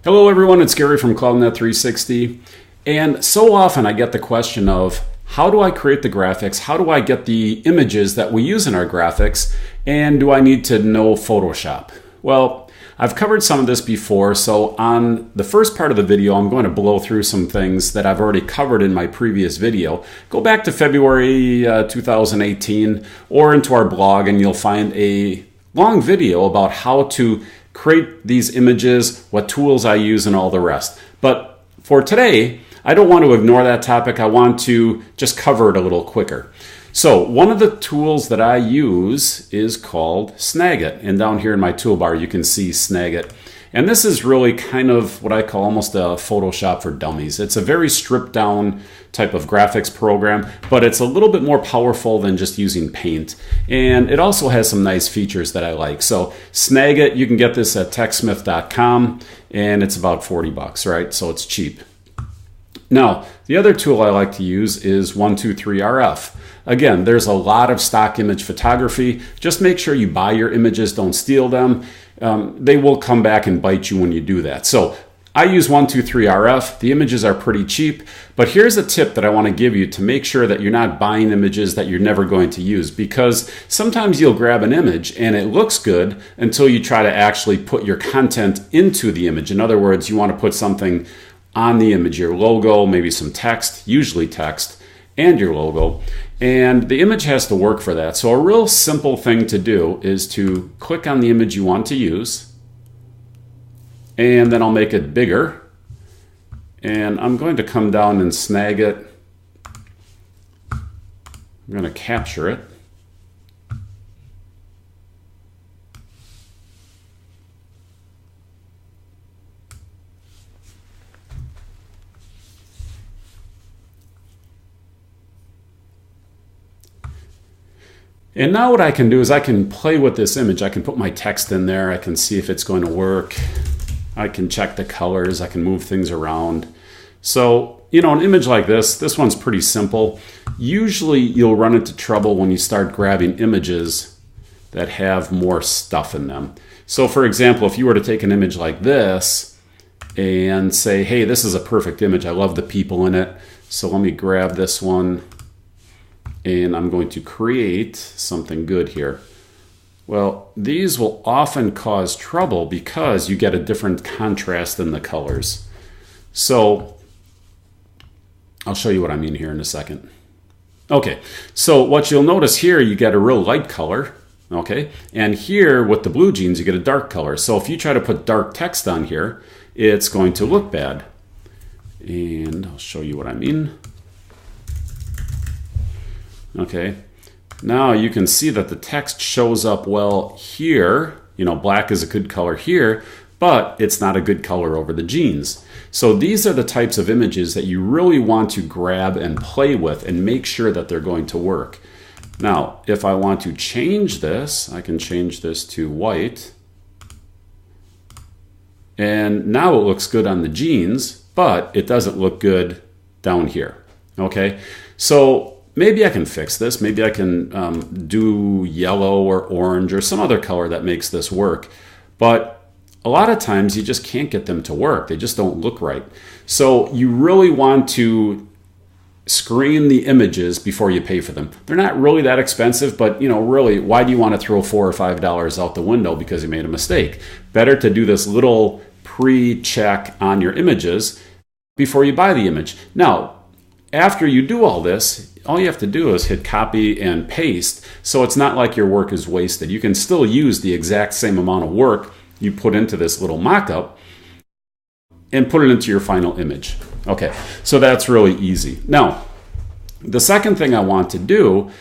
Hello everyone, it's Gary from CloudNet 360, and so often I get the question of how do I create the graphics, how do I get the images that we use in our graphics, and do I need to know Photoshop? Well, I've covered some of this before, so on the first part of the video I'm going to blow through some things that I've already covered in my previous video. Go back to February 2018 or into our blog and you'll find a long video about how to create these images, what tools I use, and all the rest. But for today, I don't want to ignore that topic. I want to just cover it a little quicker. So one of the tools that I use is called Snagit. And down here in my toolbar, you can see Snagit. And this is really kind of what I call almost a Photoshop for dummies. It's a very stripped down type of graphics program, but it's a little bit more powerful than just using Paint. And it also has some nice features that I like. So Snagit, you can get this at techsmith.com and it's about 40 bucks, right? So it's cheap. Now, the other tool I like to use is 123RF. Again, there's a lot of stock image photography. Just make sure you buy your images, don't steal them. They will come back and bite you when you do that. So I use 123RF. The images are pretty cheap, but here's a tip that I want to give you to make sure that you're not buying images that you're never going to use, because sometimes you'll grab an image and it looks good until you try to actually put your content into the image. In other words, you want to put something on the image, your logo, maybe some text, usually text, and your logo. And the image has to work for that. So a real simple thing to do is to click on the image you want to use, and then I'll make it bigger. And I'm going to come down and snag it. I'm going to capture it. And now what I can do is I can play with this image. I can put my text in there. I can see if it's going to work. I can check the colors. I can move things around. So, you know, an image like this one's pretty simple. Usually you'll run into trouble when you start grabbing images that have more stuff in them. So for example, if you were to take an image like this and say, hey, this is a perfect image. I love the people in it. So let me grab this one. And I'm going to create something good here. Well, these will often cause trouble because you get a different contrast in the colors. So I'll show you what I mean here in a second. Okay, so what you'll notice here, you get a real light color, okay? And here with the blue jeans, you get a dark color. So if you try to put dark text on here, it's going to look bad. And I'll show you what I mean. Okay, now you can see that the text shows up well here. You know, black is a good color here, but it's not a good color over the jeans. So these are the types of images that you really want to grab and play with and make sure that they're going to work. Now, if I want to change this, I can change this to white. And now it looks good on the jeans, but it doesn't look good down here. Okay, so maybe I can fix this. Maybe I can do yellow or orange or some other color that makes this work. But a lot of times you just can't get them to work. They just don't look right. So you really want to screen the images before you pay for them. They're not really that expensive, but you know, really, why do you want to throw $4 or $5 out the window because you made a mistake? Better to do this little pre-check on your images before you buy the image. Now, after you do all this, all you have to do is hit copy and paste, so it's not like your work is wasted. You can still use the exact same amount of work you put into this little mock-up and put it into your final image. Okay, so that's really easy. Now, the second thing I want to do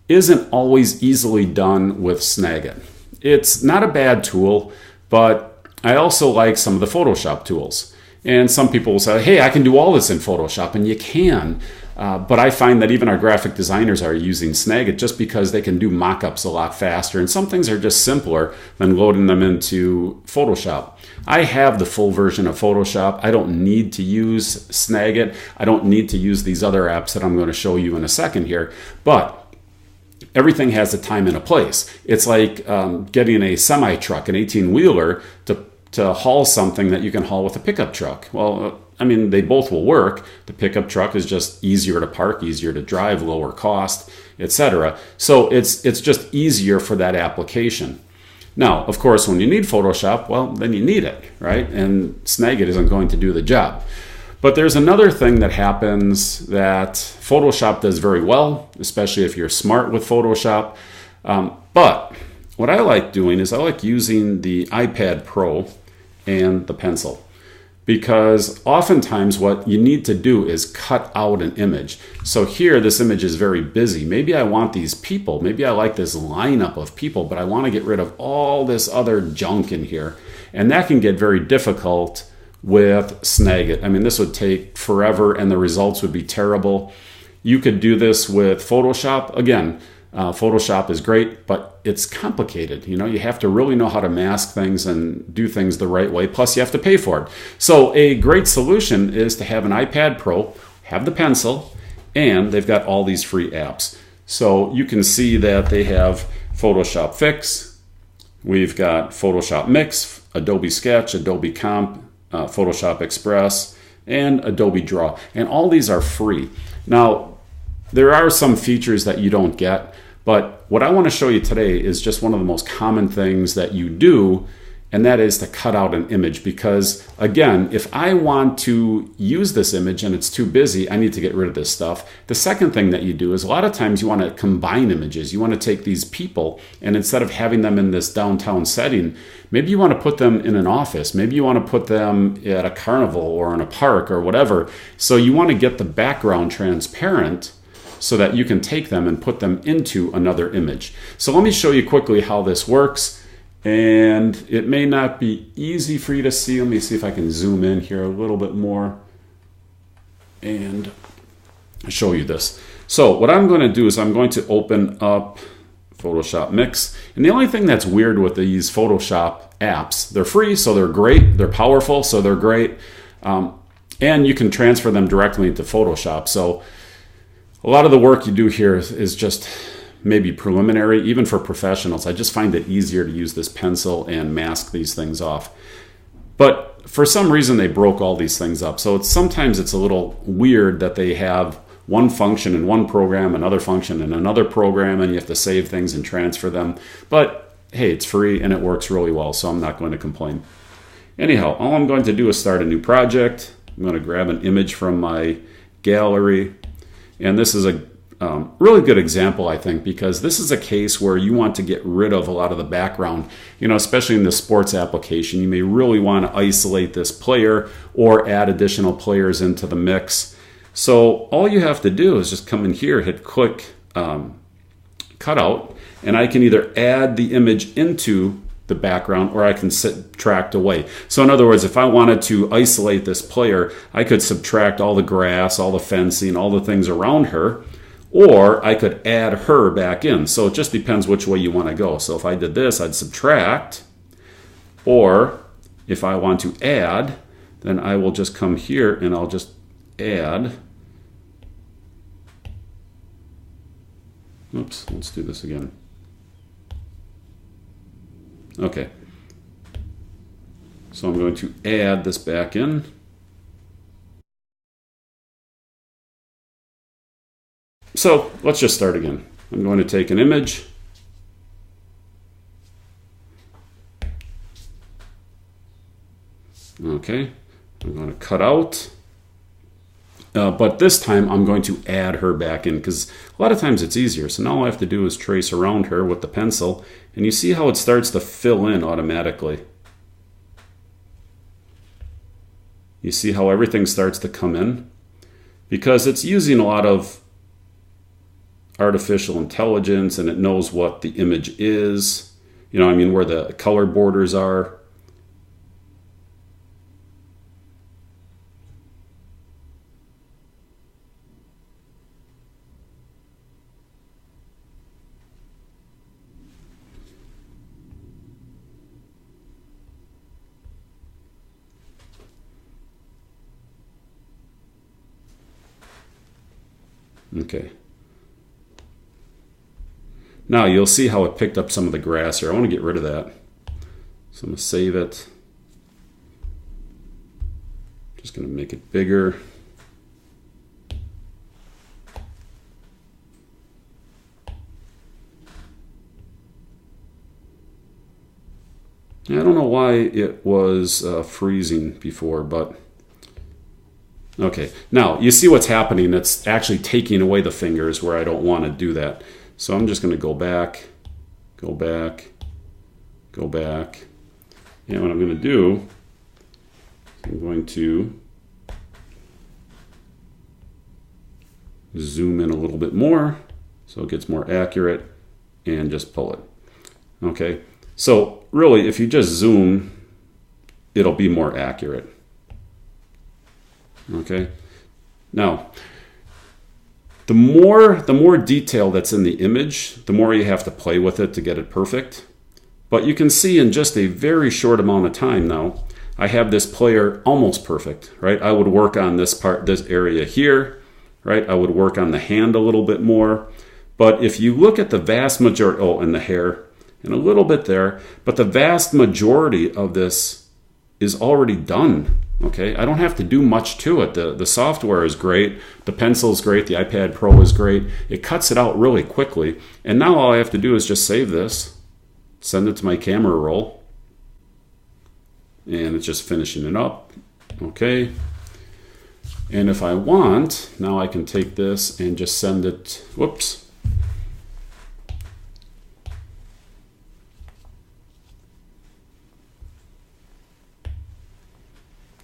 isn't always easily done with Snagit. It's not a bad tool, but I also like some of the Photoshop tools. And some people will say, hey, I can do all this in Photoshop, and you can. But I find that even our graphic designers are using Snagit just because they can do mock-ups a lot faster. And some things are just simpler than loading them into Photoshop. I have the full version of Photoshop. I don't need to use Snagit. I don't need to use these other apps that I'm going to show you in a second here. But everything has a time and a place. It's like getting a semi-truck, an 18-wheeler, to to haul something that you can haul with a pickup truck. Well, I mean, they both will work. The pickup truck is just easier to park, easier to drive, lower cost, etc. So it's just easier for that application. Now, of course, when you need Photoshop, well, then you need it, right? And Snagit isn't going to do the job. But there's another thing that happens that Photoshop does very well, especially if you're smart with Photoshop. But what I like doing is I like using the iPad Pro and the pencil. Because oftentimes what you need to do is cut out an image. So here, this image is very busy. Maybe I want these people. Maybe I like this lineup of people, but I want to get rid of all this other junk in here. And that can get very difficult with Snagit. I mean, this would take forever and the results would be terrible. You could do this with Photoshop. Again, Photoshop is great, but it's complicated. You know, you have to really know how to mask things and do things the right way. Plus, you have to pay for it. So a great solution is to have an iPad Pro, have the pencil, and they've got all these free apps. So you can see that they have Photoshop Fix. We've got Photoshop Mix, Adobe Sketch, Adobe Comp, Photoshop Express, and Adobe Draw. And all these are free. Now, there are some features that you don't get. But what I want to show you today is just one of the most common things that you do, and that is to cut out an image. Because again, if I want to use this image and it's too busy, I need to get rid of this stuff. The second thing that you do is a lot of times you want to combine images. You want to take these people and instead of having them in this downtown setting, maybe you want to put them in an office. Maybe you want to put them at a carnival or in a park or whatever. So you want to get the background transparent so that you can take them and put them into another image. So let me show you quickly how this works. And it may not be easy for you to see. Let me see if I can zoom in here a little bit more and show you this. So what I'm going to do is I'm going to open up Photoshop Mix. And the only thing that's weird with these Photoshop apps, they're free, so they're great. They're powerful, so they're great. And you can transfer them directly into Photoshop. So a lot of the work you do here is just maybe preliminary, even for professionals. I just find it easier to use this pencil and mask these things off. But for some reason, they broke all these things up. So sometimes it's a little weird that they have one function in one program, another function in another program, and you have to save things and transfer them. But hey, it's free and it works really well, so I'm not going to complain. Anyhow, all I'm going to do is start a new project. I'm going to grab an image from my gallery. And this is a really good example, I think, because this is a case where you want to get rid of a lot of the background, you know, especially in the sports application. You may really want to isolate this player or add additional players into the mix. So all you have to do is just come in here, hit click cutout, and I can either add the image into the background or I can subtract away. So in other words, if I wanted to isolate this player, I could subtract all the grass, all the fencing, all the things around her, or I could add her back in. So it just depends which way you want to go. So if I did this, I'd subtract, or if I want to add, then I will just come here and I'll just add. Oops, let's do this again. Okay, so I'm going to add this back in. So let's just start again. I'm going to take an image. Okay, I'm going to cut out. But this time I'm going to add her back in because a lot of times it's easier. So now all I have to do is trace around her with the pencil, and you see how it starts to fill in automatically. You see how everything starts to come in? Because it's using a lot of artificial intelligence, and it knows what the image is. You know, I mean, where the color borders are. Okay. Now you'll see how it picked up some of the grass here. I want to get rid of that. So I'm going to save it. Just going to make it bigger. I don't know why it was freezing before, but okay. Now, you see what's happening. It's actually taking away the fingers where I don't want to do that. So I'm just going to go back, go back, go back. And what I'm going to do, I'm going to zoom in a little bit more so it gets more accurate and just pull it. Okay, so really if you just zoom, it'll be more accurate. Okay, now the more detail that's in the image, the more you have to play with it to get it perfect. But you can see in just a very short amount of time now, I have this player almost perfect, right? I would work on this part, this area here, right? I would work on the hand a little bit more. But if you look at the vast majority, oh, and the hair, and a little bit there, but the vast majority of this is already done, okay? I don't have to do much to it. The software is great, the pencil is great, the iPad Pro is great. It cuts it out really quickly. And now all I have to do is just save this, send it to my camera roll, and it's just finishing it up. Okay. And if I want, now I can take this and just send it, whoops.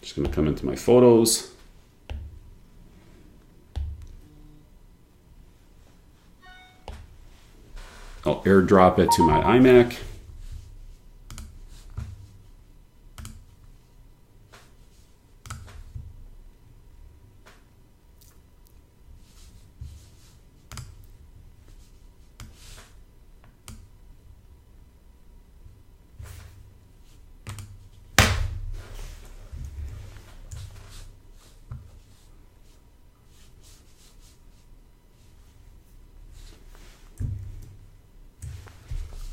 Just going to come into my photos. I'll airdrop it to my iMac.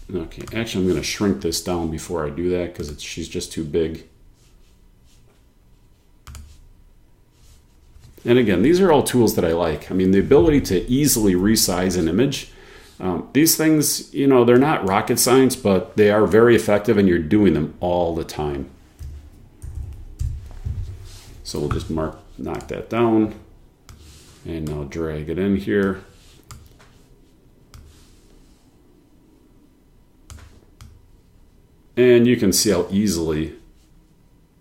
Okay, actually I'm going to shrink this down before I do that because she's just too big. And again, these are all tools that I like. I mean, the ability to easily resize an image. These things, you know, they're not rocket science, but they are very effective and you're doing them all the time. So we'll just knock that down and now drag it in here. And you can see how easily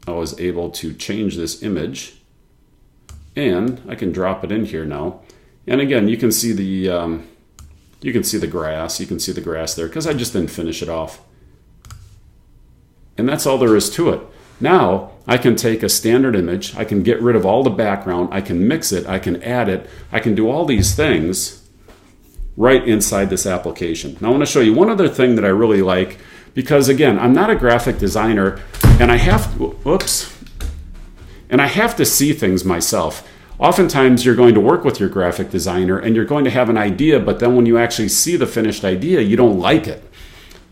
I was able to change this image. And I can drop it in here now. And again, you can see the grass. You can see the grass there because I just didn't finish it off. And that's all there is to it. Now I can take a standard image. I can get rid of all the background. I can mix it. I can add it. I can do all these things right inside this application. Now I want to show you one other thing that I really like. Because again, I'm not a graphic designer and I have to see things myself. Oftentimes you're going to work with your graphic designer and you're going to have an idea, but then when you actually see the finished idea, you don't like it.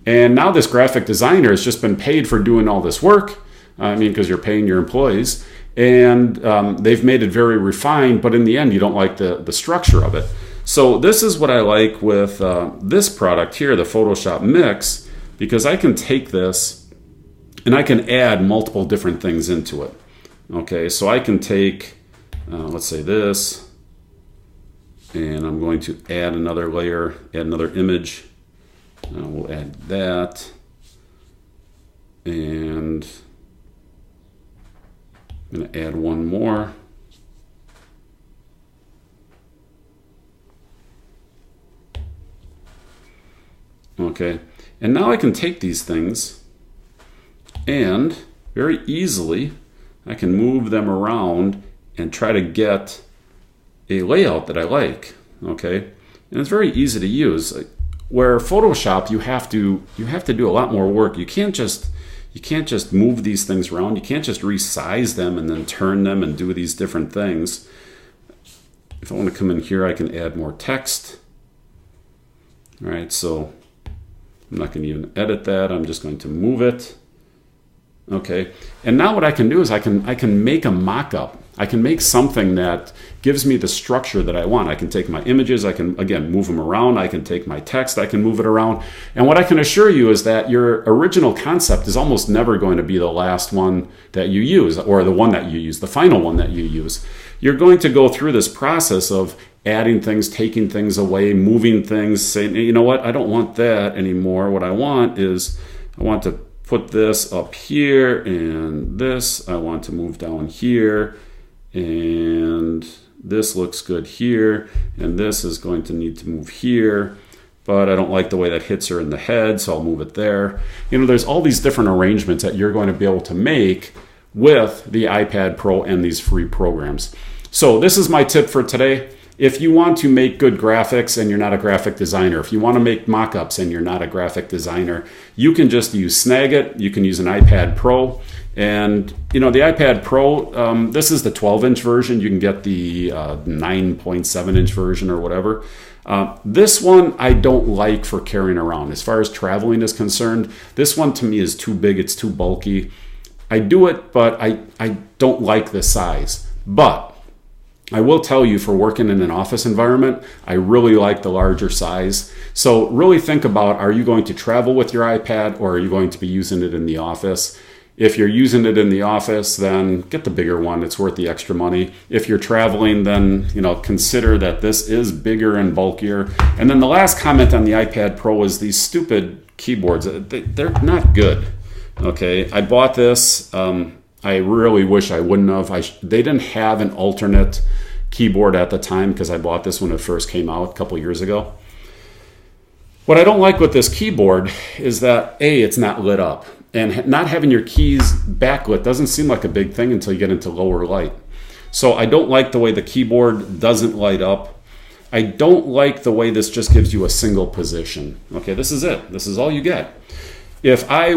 And now this graphic designer has just been paid for doing all this work. I mean, because you're paying your employees and they've made it very refined, but in the end, you don't like the structure of it. So this is what I like with this product here, the Photoshop Mix, because I can take this and I can add multiple different things into it. Okay, so I can take, let's say this, and I'm going to add another layer, add another image. We'll add that. And I'm going to add one more. Okay. And now I can take these things and very easily I can move them around and try to get a layout that I like, okay? And it's very easy to use. Where Photoshop you have to do a lot more work. You can't just move these things around. You can't just resize them and then turn them and do these different things. If I want to come in here, I can add more text. All right, so I'm not going to even edit that. I'm just going to move it. Okay, and now what I can do is I can make a mock-up. I can make something that gives me the structure that I want. I can take my images, I can, again, move them around. I can take my text, I can move it around. And what I can assure you is that your original concept is almost never going to be the last one that you use, or the one that you use, the final one that you use. You're going to go through this process of adding things, taking things away, moving things, saying, you know what, I don't want that anymore. What I want is, I want to put this up here, and this I want to move down here, and this looks good here, and this is going to need to move here, but I don't like the way that hits her in the head, so I'll move it there. You know, there's all these different arrangements that you're going to be able to make with the iPad Pro and these free programs. So this is my tip for today. If you want to make good graphics and you're not a graphic designer, if you want to make mock-ups and you're not a graphic designer, you can just use Snagit. You can use an iPad Pro. And, you know, the iPad Pro, this is the 12-inch version. You can get the 9.7-inch version or whatever. This one I don't like for carrying around. As far as traveling is concerned, this one to me is too big. It's too bulky. I do it, but I don't like the size. But I will tell you, for working in an office environment, I really like the larger size. So really think about, are you going to travel with your iPad, or are you going to be using it in the office? If you're using it in the office, then get the bigger one. It's worth the extra money. If you're traveling, then, you know, consider that this is bigger and bulkier. And then the last comment on the iPad Pro is these stupid keyboards. They're not good. Okay, I bought this. I really wish I wouldn't have. They didn't have an alternate keyboard at the time, because I bought this when it first came out a couple years ago. What I don't like with this keyboard is that, A, it's not lit up. And not having your keys backlit doesn't seem like a big thing until you get into lower light. So I don't like the way the keyboard doesn't light up. I don't like the way this just gives you a single position. Okay, this is it. This is all you get. If I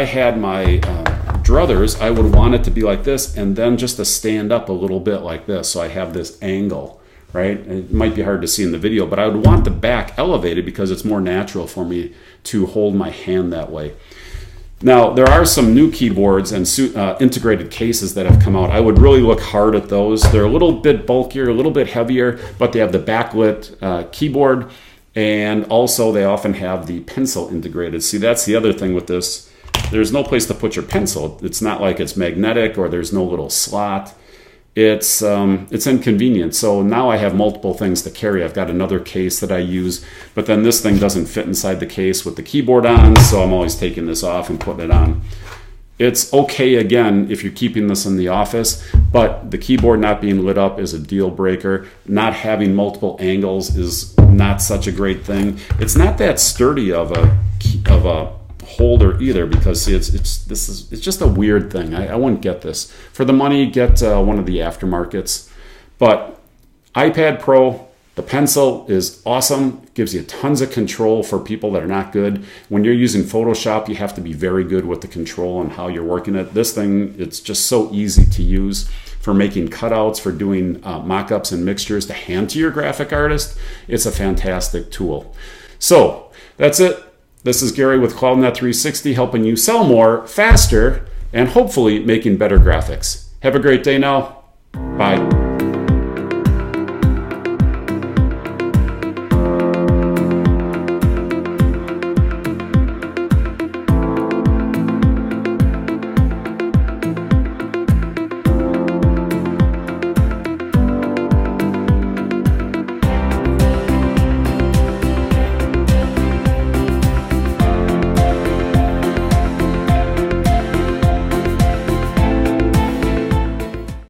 had my druthers, I would want it to be like this, and then just to stand up a little bit like this, so I have this angle, right? It might be hard to see in the video, but I would want the back elevated because it's more natural for me to hold my hand that way. Now, there are some new keyboards and integrated cases that have come out. I would really look hard at those. They're a little bit bulkier, a little bit heavier, but they have the backlit keyboard. And also they often have the pencil integrated. See, that's the other thing with this. There's no place to put your pencil. It's not like it's magnetic, or there's no little slot. It's inconvenient. So now I have multiple things to carry. I've got another case that I use, but then this thing doesn't fit inside the case with the keyboard on, so I'm always taking this off and putting it on. It's okay, again, if you're keeping this in the office, but the keyboard not being lit up is a deal breaker. Not having multiple angles is not such a great thing. It's not that sturdy of a holder either, because see, it's just a weird thing. I wouldn't get this. For the money, get one of the aftermarkets. But iPad Pro, the pencil is awesome. It gives you tons of control for people that are not good. When you're using Photoshop, you have to be very good with the control and how you're working it. This thing, it's just so easy to use for making cutouts, for doing mock-ups and mixtures to hand to your graphic artist. It's a fantastic tool. So that's it. This is Gary with CloudNet 360, helping you sell more, faster, and hopefully making better graphics. Have a great day now. Bye.